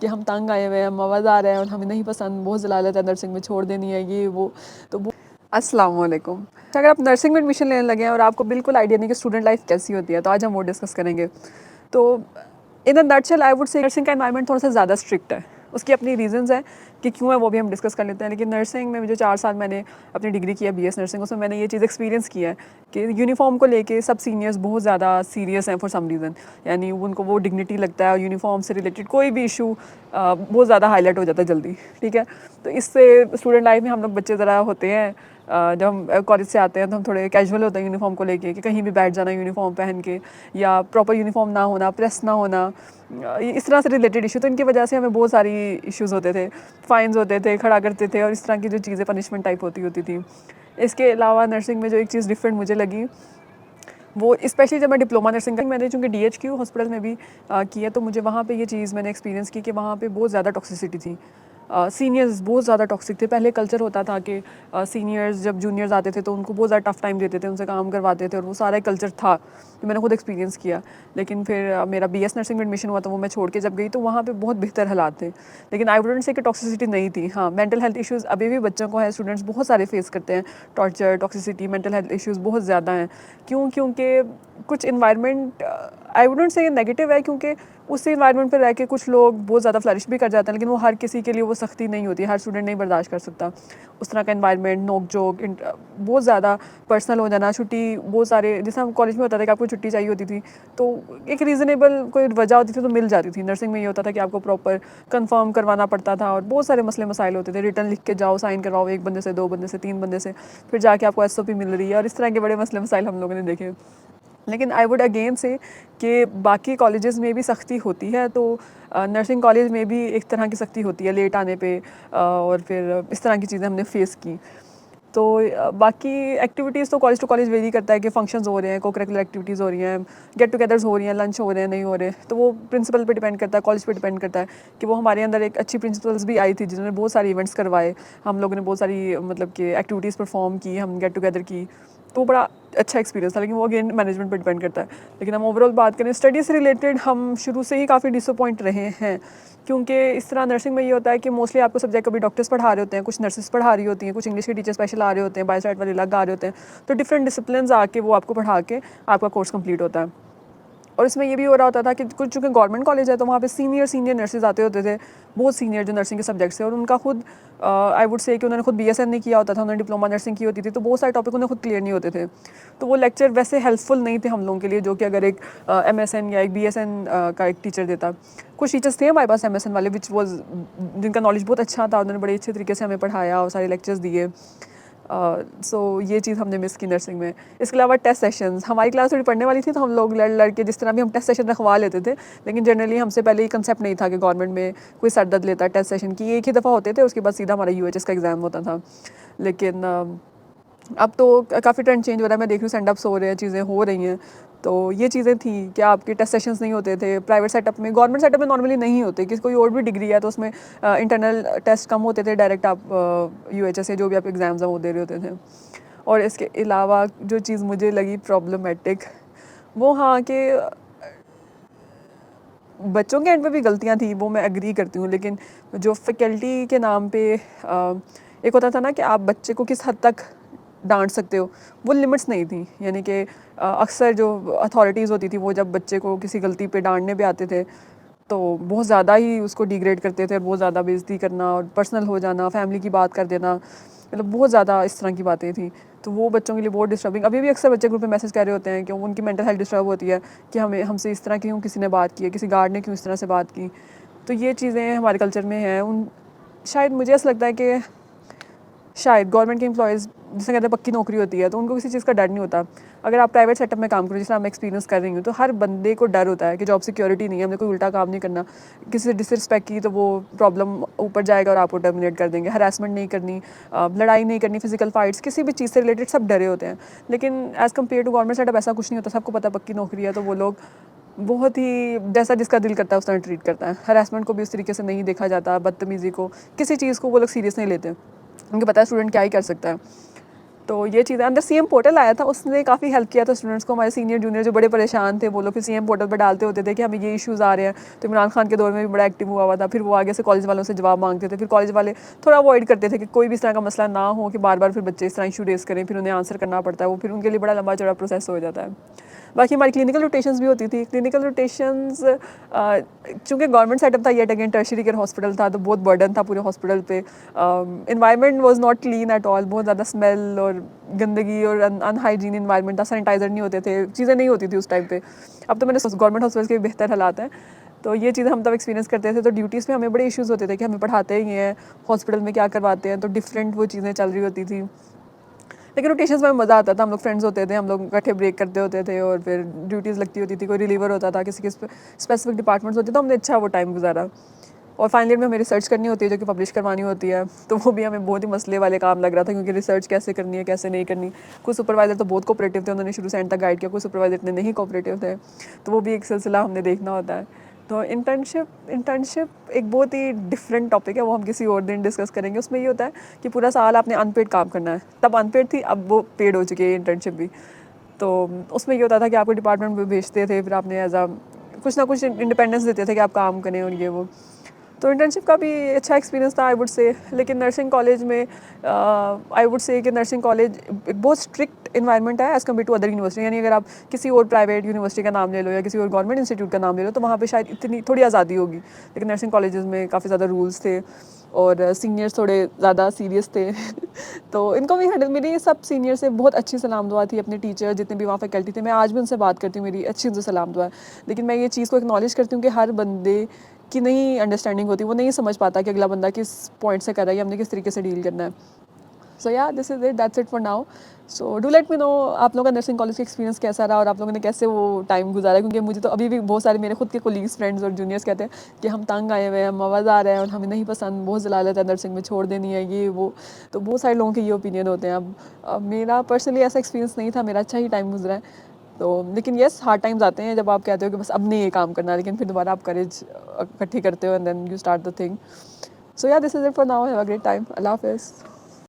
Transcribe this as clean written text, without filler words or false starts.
कि हम तंग आए हुए हैं, हम आवाज़ आ रहे हैं और हमें नहीं पसंद, बहुत ज़लालत है नर्सिंग में, छोड़ देनी है ये वो। तो वो अस्सलाम वालेकुम। अगर आप नर्सिंग में एडमिशन लेने लगे हैं और आपको बिल्कुल आइडिया नहीं कि स्टूडेंट लाइफ कैसी होती है, तो आज हम वो डिस्कस करेंगे। तो in a nutshell I would say nursing का एनवायरनमेंट थोड़ा सा ज़्यादा स्ट्रिक्ट है। उसकी अपनी रीजंस हैं कि क्यों है, वो भी हम डिस्कस कर लेते हैं। लेकिन नर्सिंग में जो 4 साल मैंने अपनी डिग्री किया बीएस नर्सिंग, उसमें मैंने ये चीज़ एक्सपीरियंस किया है कि यूनिफॉर्म को लेके सब सीनियर्स बहुत ज़्यादा सीरियस हैं फॉर सम रीज़न। यानी उनको वो डिग्निटी लगता है और यूनिफॉर्म से रिलेटेड कोई भी इशू बहुत ज़्यादा हाईलाइट हो जाता है जल्दी, ठीक है। तो इससे स्टूडेंट लाइफ में हम लोग बच्चे ज़रा होते हैं, जब हम कॉलेज से आते हैं तो हम थोड़े कैजुअल होते हैं यूनिफॉर्म को लेके, कि कहीं भी बैठ जाना यूनिफॉर्म पहन के, या प्रॉपर यूनिफॉर्म ना होना, प्रेस ना होना, इस तरह से रिलेटेड इशू। तो इनकी वजह से हमें बहुत सारी इश्यूज़ होते थे, फाइन्स होते थे, खड़ा करते थे, और इस तरह की जो चीज़ें पनिशमेंट टाइप होती थी। इसके अलावा नर्सिंग में जो एक चीज़ डिफरेंट मुझे लगी, वो स्पेशली जब मैं डिप्लोमा नर्सिंग का मैंने चूँकि DHQ हॉस्पिटल में भी किया, तो मुझे वहाँ पे ये चीज़ मैंने एक्सपीरियंस की कि वहाँ पे बहुत ज़्यादा टॉक्सिसिटी थी। सीनियर्स बहुत ज़्यादा टॉक्सिक थे। पहले कल्चर होता था कि सीनियर्स जब जूनियर्स आते थे तो उनको बहुत ज़्यादा टफ टाइम देते थे, उनसे काम करवाते थे, और वो सारा कल्चर था जो मैंने खुद एक्सपीरियंस किया। लेकिन फिर मेरा BS नर्सिंग में एडमिशन हुआ, तो वो मैं छोड़ के जब गई तो वहाँ पे बहुत बेहतर हालात थे। लेकिन आई वुडंट से कि टॉक्सिसिटी नहीं थी। हाँ, मेंटल हेल्थ इश्यूज़ अभी भी बच्चों को है, स्टूडेंट्स बहुत सारे फेस करते हैं। Torture, toxicity, mental health issues बहुत ज़्यादा हैं। क्यों? क्योंकि कुछ environment I wouldn't say negative है, क्योंकि उस इन्वायरमेंट पे रह के कुछ लोग बहुत ज़्यादा फ्लरिश भी कर जाते हैं, लेकिन वो हर किसी के लिए वो सख्ती नहीं होती, हर स्टूडेंट नहीं बर्दाश्त कर सकता उस तरह का इन्वायरमेंट। नोक झोंक, बहुत ज़्यादा पर्सनल हो जाना, छुट्टी बहुत सारे, जैसे हम कॉलेज में होता था कि आपको छुट्टी चाहिए होती थी तो एक रीज़नेबल कोई वजह होती थी तो मिल जाती थी। नर्सिंग में ये होता था कि आपको प्रॉपर कंफर्म करवाना पड़ता था, और बहुत सारे मसले मसाइल होते थे। रिटर्न लिख के जाओ, साइन करवाओ, 1 बंदे से, 2 बंदे से, 3 बंदे से, फिर जाके आपको SOP मिल रही है, और इस तरह के बड़े मसले मसाइल हम लोगों ने देखे। लेकिन आई वुड अगेन से कि बाकी कॉलेजेस में भी सख्ती होती है, तो नर्सिंग कॉलेज में भी एक तरह की सख्ती होती है लेट आने पे, और फिर इस तरह की चीज़ें हमने फेस की। तो बाकी एक्टिविटीज़ तो कॉलेज टू कॉलेज वेरी करता है कि फंक्शंस हो रहे हैं, को करिकुलर एक्टिविटीज़ हो रही हैं, गेट टुगेदर्स हो रही हैं, लंच हो रहे हैं, नहीं हो रहे, तो वो प्रिंसिपल पे डिपेंड करता है, कॉलेज पे डिपेंड करता है। कि वो हमारे अंदर एक अच्छी प्रिंसिपल्स भी आई थी जिन्होंने बहुत सारे इवेंट्स करवाए, हम लोगों ने बहुत सारी मतलब कि एक्टिविटीज़ परफॉर्म की, हम गेट टुगेदर की, तो बड़ा अच्छा एक्सपीरियंस था। लेकिन वो अगेन मैनेजमेंट पर डिपेंड करता है। लेकिन हम ओवरऑल बात करें स्टडी से रिलेटेड, हम शुरू से ही काफ़ी डिसअपॉइंट रहे हैं, क्योंकि इस तरह नर्सिंग में ये होता है कि मोस्टली आपको सब्जेक्ट कभी डॉक्टर्स पढ़ा रहे होते हैं, कुछ नर्सेस पढ़ा रही होती हैं, कुछ इंग्लिश के टीचर स्पेशल आ रहे होते हैं, बायोस्टैट वाले अलग आ रहे होते हैं, तो डिफरेंट डिसिप्लिन आके वो आपको पढ़ा के आपका कोर्स कंप्लीट होता है। और इसमें ये भी हो रहा होता था कि कुछ चूँकि गवर्नमेंट कॉलेज है, तो वहाँ पे सीनियर नर्सेज आते होते थे, बहुत सीनियर जो नर्सिंग के सब्जेक्ट से, और उनका खुद आई वुड से कि उन्होंने खुद BSN नहीं किया होता था, उन्होंने डिप्लोमा नर्सिंग की होती थी, तो बहुत सारे टॉपिक उन्हें खुद क्लियर नहीं होते थे। तो वो लेक्चर वैसे हेल्पफुल नहीं थे हम लोगों के लिए, जो कि अगर एक MSN या एक BSN का एक टीचर देता। कुछ टीचर्स थे हमारे पास MSN वाले, विच वॉज जिनका नॉलेज बहुत अच्छा था, उन्होंने बड़े अच्छे तरीके से हमें पढ़ाया और सारे लेक्चर्स दिए। सो ये चीज़ हमने मिस की नर्सिंग में। इसके अलावा टेस्ट सेशंस, हमारी क्लास थोड़ी पढ़ने वाली थी, तो हम लोग लड़ लड़ के जिस तरह भी हम टेस्ट सेशन रखवा लेते थे, लेकिन जनरली हमसे पहले ये कंसेप्ट नहीं था कि गवर्नमेंट में कोई सर दर्द लेता है टेस्ट सेशन की। एक ही दफ़ा होते थे, उसके बाद सीधा हमारा UHS का एग्ज़ाम होता था। लेकिन अब तो काफ़ी ट्रेंड चेंज हो रहा है, मैं देख रही हूँ सेंड अप्स हो रहे हैं, चीज़ें हो रही हैं। तो ये चीज़ें थी कि आपके टेस्ट सेशंस नहीं होते थे प्राइवेट सेटअप में, गवर्नमेंट सेटअप में नॉर्मली नहीं होते, कि कोई और भी डिग्री है तो उसमें इंटरनल टेस्ट कम होते थे, डायरेक्ट आप UHS से जो भी आप एग्ज़ाम्स हैं वो दे रहे होते थे। और इसके अलावा जो चीज़ मुझे लगी प्रॉब्लमेटिक, वो हाँ कि बच्चों के एंड पे भी गलतियाँ थी, वो मैं एग्री करती हूँ, लेकिन जो फैकल्टी के नाम पे एक होता था ना कि आप बच्चे को किस हद तक डांट सकते हो, वो लिमिट्स नहीं थी। यानी कि अक्सर जो अथॉरिटीज़ होती थी, वो जब बच्चे को किसी गलती पे डांटने पे आते थे, तो बहुत ज़्यादा ही उसको डिग्रेड करते थे, और बहुत ज़्यादा बेइज्जती करना और पर्सनल हो जाना, फैमिली की बात कर देना, मतलब बहुत ज़्यादा इस तरह की बातें थी। तो वो बच्चों के लिए बहुत डिस्टर्बिंग, अभी भी अक्सर बच्चे ग्रुप में मैसेज कर रहे होते हैं कि उनकी मेंटल हेल्थ डिस्टर्ब होती है कि हमसे इस तरह क्यों किसी ने बात की है, किसी गार्ड ने क्यों इस तरह से बात की। तो ये चीज़ें हमारे कल्चर में हैं। शायद मुझे ऐसा लगता है कि शायद गवर्नमेंट के एम्प्लॉयज़, जिसे कहते हैं पक्की नौकरी होती है, तो उनको किसी चीज़ का डर नहीं होता। अगर आप प्राइवेट सेटअप में काम करो, जिसमें मैं एक्सपीरियंस कर रही हूँ, तो हर बंदे को डर होता है कि जॉब सिक्योरिटी नहीं है, हमने कोई उल्टा काम नहीं करना, किसी से डिसरिस्पेक्ट की तो वो प्रॉब्लम ऊपर जाएगा और आपको टर्मिनेट कर देंगे। हरासमेंट नहीं करनी, लड़ाई नहीं करनी, फिजिकल फाइट्स, किसी भी चीज़ से रिलेटेड सब डरे होते हैं। लेकिन as compare to government setup ऐसा कुछ नहीं होता, सबको पता पक्की नौकरी है, तो वो लोग बहुत ही जैसा जिसका दिल करता है उस तरह ट्रीट करता है। हरासमेंट को भी उस तरीके से नहीं देखा जाता, बदतमीज़ी को, किसी चीज़ को वो लोग सीरियस नहीं लेते, उनको पता है स्टूडेंट क्या ही कर सकता है। तो ये चीज़ें अंदर सीएम पोर्टल आया था, उसने काफ़ी हेल्प किया था स्टूडेंट्स को। हमारे सीनियर जूनियर जो बड़े परेशान थे वो लोग फिर सीएम पोर्टल पर डालते होते थे कि हमें ये इश्यूज़ आ रहे हैं। तो इमरान खान के दौर में भी बड़ा एक्टिव हुआ था। फिर वो आगे से कॉलेज वालों से जवाब मांगते थे, फिर कॉलेज वाले थोड़ा अवॉइड करते थे कि कोई भी इस तरह का मसला ना हो कि बार बार फिर बच्चे इस तरह इशू रेस करें, फिर उन्हें आंसर करना पड़ता है, वो फिर उनके लिए बड़ा लंबा चौड़ा प्रोसेस हो जाता है। बाकी हमारी क्लिनिकल रोटेशंस भी होती थी। क्लिनिकल रोटेशंस चूँकि गवर्नमेंट सेटअप था, yet again tertiary care hospital था, तो बहुत बर्डन था पूरे हॉस्पिटल पे। Environment was not clean at all, बहुत ज़्यादा स्मेल और गंदगी और अनहाइजीन इन्वायरमेंट था, सैनिटाइज़र नहीं होते थे, चीज़ें नहीं होती थी उस टाइम पे। अब तो मैंने गवर्नमेंट हॉस्पिटल के बेहतर हालात हैं। तो ये चीज़ें हम तब एक्सपीरियंस करते थे। तो ड्यूटीज़ में हमें बड़े इश्यूज़ होते थे कि हमें पढ़ाते ही हैं, हॉस्पिटल में क्या करवाते हैं, तो डिफरेंट वो चीज़ें चल रही होती थी। लेकिन रोटेशंस में मज़ा आता था, हम लोग फ्रेंड्स होते थे, हम लोग इकट्ठे ब्रेक करते होते थे और फिर ड्यूटीज़ लगती होती थी, कोई रिलीवर होता था, किसी के स्पेसिफिक डिपार्टमेंट्स होते, तो हमने अच्छा वो टाइम गुजारा। और फाइनल ईयर में हमें रिसर्च करनी होती है जो कि पब्लिश करवानी होती है, तो वो भी हमें बहुत ही मसले वाले काम लग रहा था, क्योंकि रिसर्च कैसे करनी है कैसे नहीं करनी। कुछ सुपरवाइज़र तो बहुत कोऑपरेटिव थे, उन्होंने शुरू से एंड तक गाइड किया, कुछ सुपरवाइज़र इतने नहीं कोऑपरेटिव थे, तो वो भी एक सिलसिला हमने देखना होता है। तो इंटर्नशिप एक बहुत ही डिफरेंट टॉपिक है, वो हम किसी और दिन डिस्कस करेंगे। उसमें ये होता है कि पूरा साल आपने अनपेड काम करना है, तब अनपेड थी, अब वो पेड हो चुकी है इंटर्नशिप भी। तो उसमें ये होता था कि आपको डिपार्टमेंट में भेजते थे, फिर आपने एज कुछ ना कुछ इंडिपेंडेंस देते थे कि आप काम करें और ये वो। तो इंटर्नशिप का भी अच्छा एक्सपीरियंस था आई वुड से। लेकिन नर्सिंग कॉलेज में आई वुड से कि नर्सिंग कॉलेज एक बहुत स्ट्रिक्ट इन्वायरमेंट है as compare to other university. यानी अगर आप किसी और प्राइवेट यूनिवर्सिटी का नाम ले लो या किसी और गवर्नमेंट इंस्टीट्यूट का नाम ले लो, तो वहाँ पे शायद इतनी थोड़ी आज़ादी होगी। लेकिन नर्सिंग कॉलेजेस में काफ़ी ज़्यादा रूल्स थे और सीनियर्स थोड़े ज़्यादा सीरियस थे तो इनको भी हैंडल, मेरी सब सीनियर से बहुत अच्छी सलाम दुआ थी, अपने टीचर जितने भी वहाँ फैकल्टी थे, मैं आज भी उनसे बात करती हूँ, मेरी अच्छी उनसे सलाम दुआ है। लेकिन मैं ये चीज़ को एक्नॉलेज करती हूँ कि हर बंदे की नहीं अंडरस्टैंडिंग होती, वो नहीं समझ पाता कि अगला बंदा किस पॉइंट से कर रहा है या हमने किस तरीके से डील करना है। सो yeah this is it, that's it for now. So do let me know आप लोगों का नर्सिंग कॉलेज का एक्सपीरियंस कैसा रहा और आप लोगों ने कैसे वो टाइम गुजारा, क्योंकि मुझे तो अभी भी बहुत सारे मेरे खुद के कोलीग्स फ्रेंड्स और जूनियर्स कहते हैं कि हम तंग आए हुए हैं, हम आवाज़ आ रहे हैं और हमें नहीं पसंद, बहुत जलालत है नर्सिंग में, छोड़ देनी है ये वो। तो बहुत सारे लोगों के ये ओपिनियन होते हैं। अब मेरा पर्सनली ऐसा एक्सपीरियंस नहीं था, मेरा अच्छा ही टाइम गुजरा है। तो लेकिन येस, हार्ड टाइम्स आते हैं जब आप कहते हो कि बस अब नहीं ये काम करना, लेकिन फिर दोबारा आप करेज इकट्ठी करते हो and then you start the thing. So yeah this is it for now, have a great time, अल्लाह हाफिज़।